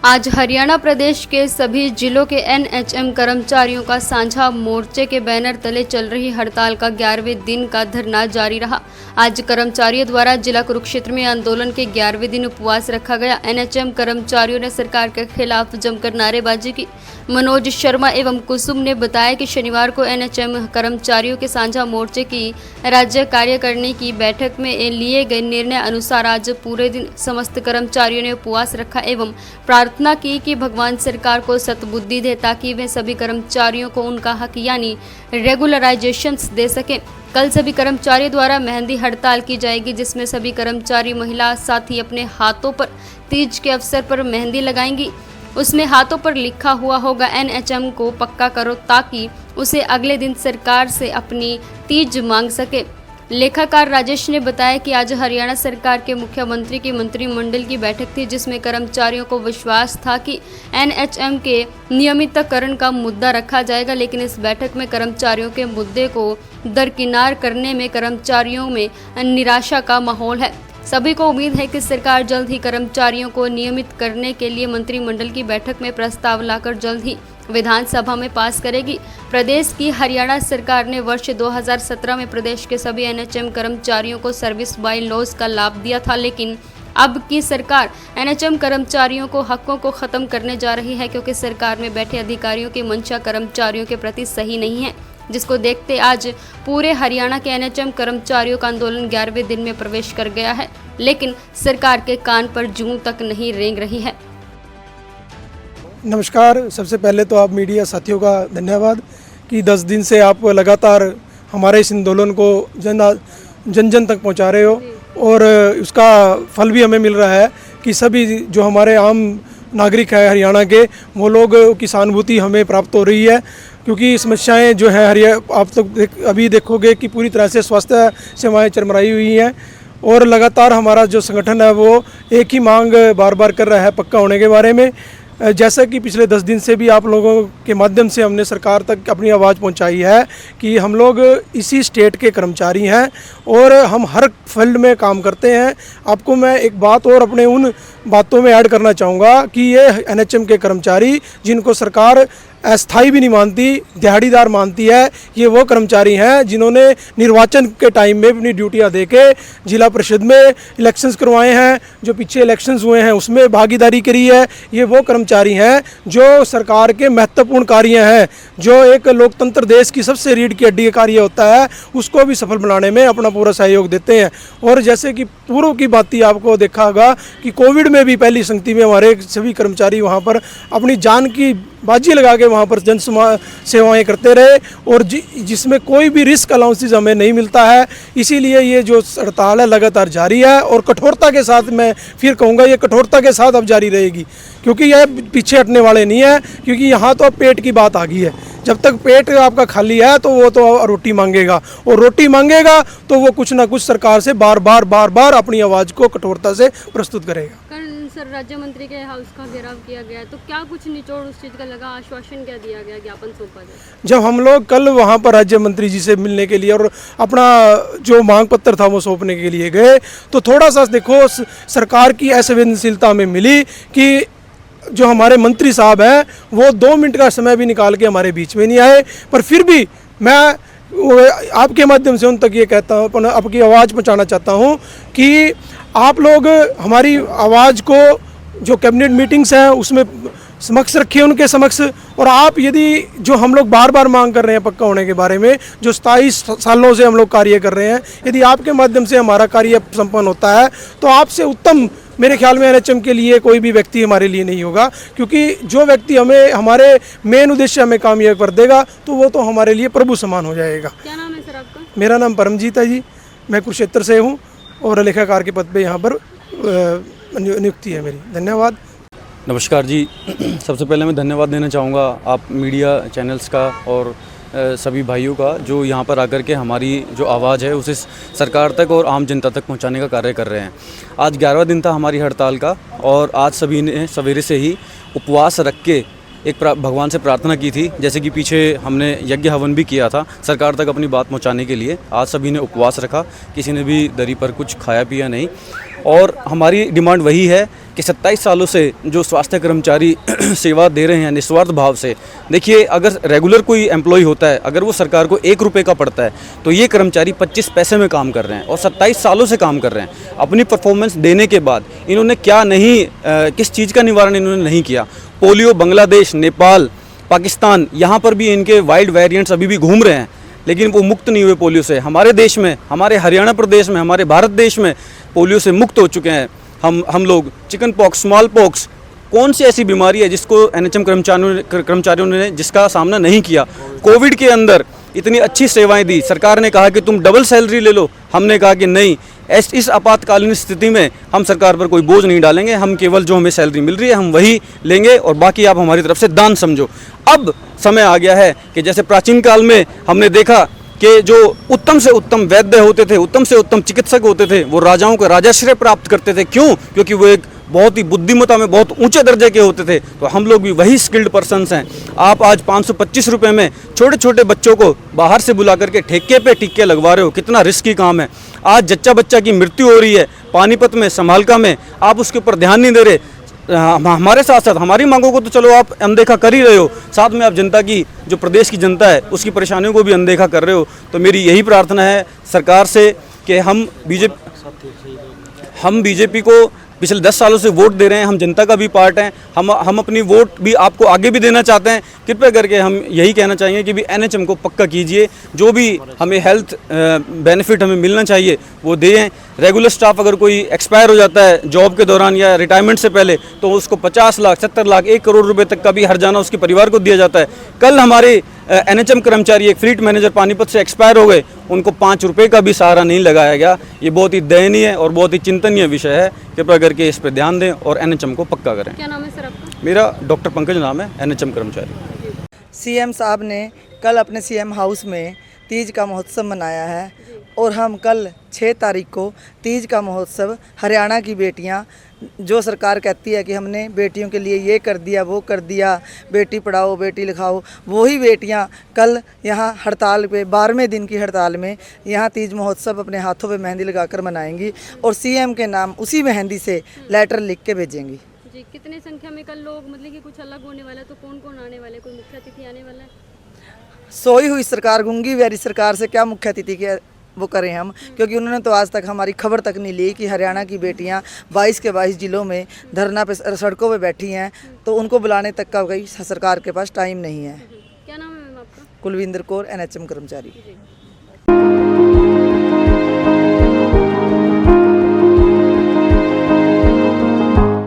आज हरियाणा प्रदेश के सभी जिलों के एनएचएम कर्मचारियों का साझा मोर्चे के बैनर तले चल रही हड़ताल का 11वें दिन का धरना जारी रहा। आज कर्मचारियों द्वारा जिला कुरुक्षेत्र में आंदोलन के 11वें दिन उपवास रखा गया। एनएचएम कर्मचारियों ने सरकार के खिलाफ जमकर नारेबाजी की। मनोज शर्मा एवं कुसुम ने बताया कि शनिवार को एनएचएम कर्मचारियों के साझा मोर्चे की राज्य कार्यकारिणी की बैठक में लिए गए निर्णय अनुसार आज पूरे दिन समस्त कर्मचारियों ने उपवास रखा एवं प्रार्थना की कि भगवान सरकार को सद्बुद्धि दे ताकि वे सभी कर्मचारियों को उनका हक यानी रेगुलराइजेशन दे सकें। कल सभी कर्मचारियों द्वारा मेहंदी हड़ताल की जाएगी, जिसमें सभी कर्मचारी महिला साथी अपने हाथों पर तीज के अवसर पर मेहंदी लगाएंगी। उसमें हाथों पर लिखा हुआ होगा एनएचएम को पक्का करो, ताकि उसे अगले दिन सरकार से अपनी तीज मांग सके। लेखाकार राजेश ने बताया कि आज हरियाणा सरकार के मुख्यमंत्री की मंत्रिमंडल की बैठक थी, जिसमें कर्मचारियों को विश्वास था कि एनएचएम के नियमितीकरण का मुद्दा रखा जाएगा, लेकिन इस बैठक में कर्मचारियों के मुद्दे को दरकिनार करने में कर्मचारियों में निराशा का माहौल है। सभी को उम्मीद है कि सरकार जल्द ही कर्मचारियों को नियमित करने के लिए मंत्रिमंडल की बैठक में प्रस्ताव लाकर जल्द ही विधानसभा में पास करेगी। प्रदेश की हरियाणा सरकार ने वर्ष 2017 में प्रदेश के सभी एनएचएम कर्मचारियों को सर्विस बाय लॉज का लाभ दिया था, लेकिन अब की सरकार एनएचएम कर्मचारियों को हकों को खत्म करने जा रही है, क्योंकि सरकार में बैठे अधिकारियों की मंशा कर्मचारियों के प्रति सही नहीं है, जिसको देखते आज पूरे हरियाणा के एनएचएम कर्मचारियों का आंदोलन 11वें दिन में प्रवेश कर गया है, लेकिन सरकार के कान पर जूं तक नहीं रेंग रही है। नमस्कार। सबसे पहले तो आप मीडिया साथियों का धन्यवाद कि 10 दिन से आप लगातार हमारे इस आंदोलन को जन जन तक पहुंचा रहे हो, और उसका फल भी हमें मिल रहा है कि सभी जो हमारे आम नागरिक है हरियाणा के, वो लोग की सहानुभूति हमें प्राप्त हो रही है, क्योंकि समस्याएं जो है आप तो अभी देखोगे कि पूरी तरह से स्वास्थ्य सेवाएं चरमराई हुई हैं, और लगातार हमारा जो संगठन है वो एक ही मांग बार बार कर रहा है पक्का होने के बारे में। जैसा कि पिछले 10 दिन से भी आप लोगों के माध्यम से हमने सरकार तक अपनी आवाज़ पहुंचाई है कि हम लोग इसी स्टेट के कर्मचारी हैं और हम हर फील्ड में काम करते हैं। आपको मैं एक बात और अपने उन बातों में ऐड करना चाहूँगा कि ये एनएचएम के कर्मचारी जिनको सरकार अस्थाई भी नहीं मानती, दिहाड़ीदार मानती है, ये वो कर्मचारी हैं जिन्होंने निर्वाचन के टाइम में अपनी ड्यूटियां देके जिला परिषद में इलेक्शंस करवाए हैं, जो पीछे इलेक्शंस हुए हैं उसमें भागीदारी करी है। ये वो कर्मचारी हैं जो सरकार के महत्वपूर्ण कार्य हैं, जो एक लोकतंत्र देश की सबसे रीढ़ की हड्डी कार्य होता है, उसको भी सफल बनाने में अपना पूरा सहयोग देते हैं। और जैसे कि पूर्व की बात ही आपको देखा होगा कि कोविड में भी पहली संगति में हमारे सभी कर्मचारी वहाँ पर अपनी जान की बाजी लगा के वहाँ पर जन सेवाएं करते रहे, और जिसमें कोई भी रिस्क अलाउंसेस हमें नहीं मिलता है। इसीलिए ये जो हड़ताल है लगातार जारी है, और कठोरता के साथ, मैं फिर कहूँगा ये कठोरता के साथ अब जारी रहेगी, क्योंकि यह पीछे हटने वाले नहीं है। क्योंकि यहाँ तो अब पेट की बात आ गई है, जब तक पेट आपका खाली है तो वो तो रोटी मांगेगा, और रोटी मांगेगा तो वो कुछ ना कुछ सरकार से बार बार अपनी आवाज़ को कठोरता से प्रस्तुत करेगा। सर, राज्य मंत्री के हाउस का घेराव किया गया, तो क्या कुछ निचोड़ उस चीज़ का लगा, आश्वासन क्या दिया गया, ज्ञापन सौंपा गया? जब हम लोग कल वहाँ पर राज्य मंत्री जी से मिलने के लिए और अपना जो मांग पत्र था वो सौंपने के लिए गए, तो थोड़ा सा देखो सरकार की असंवेदनशीलता में मिली कि जो हमारे मंत्री साहब हैं वो 2 मिनट का समय भी निकाल के हमारे बीच में नहीं आए। पर फिर भी मैं आपके माध्यम से उन तक ये कहता हूँ, आपकी आवाज़ पहुँचाना चाहता हूँ कि आप लोग हमारी आवाज़ को जो कैबिनेट मीटिंग्स हैं उसमें समक्ष रखिए, उनके समक्ष। और आप यदि जो हम लोग बार बार मांग कर रहे हैं पक्का होने के बारे में, जो 27 सालों से हम लोग कार्य कर रहे हैं, यदि आपके माध्यम से हमारा कार्य संपन्न होता है तो आपसे उत्तम मेरे ख्याल में एनएचएम के लिए कोई भी व्यक्ति हमारे लिए नहीं होगा। क्योंकि जो व्यक्ति हमें हमारे मेन उद्देश्य हमें कामयाब कर देगा तो वो तो हमारे लिए प्रभु समान हो जाएगा। क्या नाम है सर आपका? मेरा नाम परमजीत है जी, मैं कुरुक्षेत्र से हूँ और लेखाकार के पद पे यहाँ पर नियुक्ति है मेरी। धन्यवाद। नमस्कार जी। सबसे पहले मैं धन्यवाद देना चाहूँगा आप मीडिया चैनल्स का और सभी भाइयों का, जो यहाँ पर आकर के हमारी जो आवाज़ है उसे सरकार तक और आम जनता तक पहुँचाने का कार्य कर रहे हैं। आज 11वां दिन था हमारी हड़ताल का, और आज सभी ने सवेरे से ही उपवास रख के एक भगवान से प्रार्थना की थी, जैसे कि पीछे हमने यज्ञ हवन भी किया था सरकार तक अपनी बात पहुंचाने के लिए। आज सभी ने उपवास रखा, किसी ने भी दरी पर कुछ खाया पिया नहीं, और हमारी डिमांड वही है कि 27 सालों से जो स्वास्थ्य कर्मचारी सेवा दे रहे हैं निस्वार्थ भाव से। देखिए, अगर रेगुलर कोई एम्प्लॉय होता है, अगर वो सरकार को 1 रुपये का पड़ता है, तो ये कर्मचारी 25 पैसे में काम कर रहे हैं और 27 सालों से काम कर रहे हैं। अपनी परफॉर्मेंस देने के बाद इन्होंने क्या नहीं किस चीज़ का निवारण इन्होंने नहीं किया। पोलियो बांग्लादेश, नेपाल, पाकिस्तान, यहाँ पर भी इनके वाइल्ड वेरिएंट्स अभी भी घूम रहे हैं, लेकिन वो मुक्त नहीं हुए पोलियो से। हमारे देश में, हमारे हरियाणा प्रदेश में, हमारे भारत देश में पोलियो से मुक्त हो चुके हैं हम लोग। चिकन पॉक्स, स्मॉल पॉक्स, कौन सी ऐसी बीमारी है जिसको एनएचएम कर्मचारियों ने जिसका सामना नहीं किया। कोविड के अंदर इतनी अच्छी सेवाएं दी, सरकार ने कहा कि तुम डबल सैलरी ले लो, हमने कहा कि नहीं, इस आपातकालीन स्थिति में हम सरकार पर कोई बोझ नहीं डालेंगे, हम केवल जो हमें सैलरी मिल रही है हम वही लेंगे और बाकी आप हमारी तरफ से दान समझो। अब समय आ गया है कि जैसे प्राचीन काल में हमने देखा कि जो उत्तम से उत्तम वैद्य होते थे, उत्तम से उत्तम चिकित्सक होते थे, वो राजाओं को राजाश्रय प्राप्त करते थे। क्यों? क्योंकि वो एक बहुत ही बुद्धिमत्ता में बहुत ऊंचे दर्जे के होते थे। तो हम लोग भी वही स्किल्ड पर्सन्स हैं। आप आज 525 रुपये में छोटे छोटे बच्चों को बाहर से बुला करके ठेके पे टीके लगवा रहे हो, कितना रिस्की काम है। आज जच्चा बच्चा की मृत्यु हो रही है पानीपत में, समालका में, आप उसके ऊपर ध्यान नहीं दे रहे। हमारे साथ साथ हमारी मांगों को तो चलो आप अनदेखा कर ही रहे हो, साथ में आप जनता की, जो प्रदेश की जनता है, उसकी परेशानियों को भी अनदेखा कर रहे हो। तो मेरी यही प्रार्थना है सरकार से कि हम बीजेपी को पिछले 10 सालों से वोट दे रहे हैं, हम जनता का भी पार्ट हैं, हम अपनी वोट भी आपको आगे भी देना चाहते हैं। कृपया करके हम यही कहना चाहेंगे कि भी एनएचएम को पक्का कीजिए, जो भी हमें हेल्थ बेनिफिट हमें मिलना चाहिए वो दें। रेगुलर स्टाफ अगर कोई एक्सपायर हो जाता है जॉब के दौरान या रिटायरमेंट से पहले, तो उसको 50 लाख, 70 लाख, 1 करोड़ रुपए तक का भी हर्जाना उसके परिवार को दिया जाता है। कल हमारे एनएचएम कर्मचारी, एक फ्लीट मैनेजर पानीपत से एक्सपायर हो गए, उनको 5 रुपये का भी सहारा नहीं लगाया गया। ये बहुत ही दयनीय और बहुत ही चिंतनीय विषय है। कृपया करके इस पर ध्यान दें और एनएचएम को पक्का करें। क्या नाम है सर आपका? मेरा डॉक्टर पंकज नाम है, एनएचएम कर्मचारी। सीएम साहब ने कल अपने सीएम हाउस में तीज का महोत्सव मनाया है और हम कल 6 तारीख को तीज का महोत्सव हरियाणा की बेटियां, जो सरकार कहती है कि हमने बेटियों के लिए ये कर दिया, वो कर दिया, बेटी पढ़ाओ बेटी लिखाओ, वही बेटियां कल यहाँ हड़ताल पे 12वें दिन की हड़ताल में यहाँ तीज महोत्सव अपने हाथों पे मेहंदी लगाकर मनाएंगी और सीएम के नाम उसी मेहंदी से लेटर लिख के भेजेंगी। जी, कितने संख्या में कल लोग, मतलब कि कुछ अलग होने वाला है, तो कौन कौन आने वाले, कोई मुख्य अतिथि आने वाला है? सोई हुई सरकार, गूंगी व्यारी सरकार से क्या मुख्य अतिथि के वो करें हम, क्योंकि उन्होंने तो आज तक हमारी खबर तक नहीं ली कि हरियाणा की बेटियां 22 के 22 जिलों में धरना पे, सड़कों पे बैठी हैं, तो उनको बुलाने तक का कोई सरकार के पास टाइम नहीं है। क्या नाम है मैम आपका? कुलविंदर कौर, एनएचएम कर्मचारी।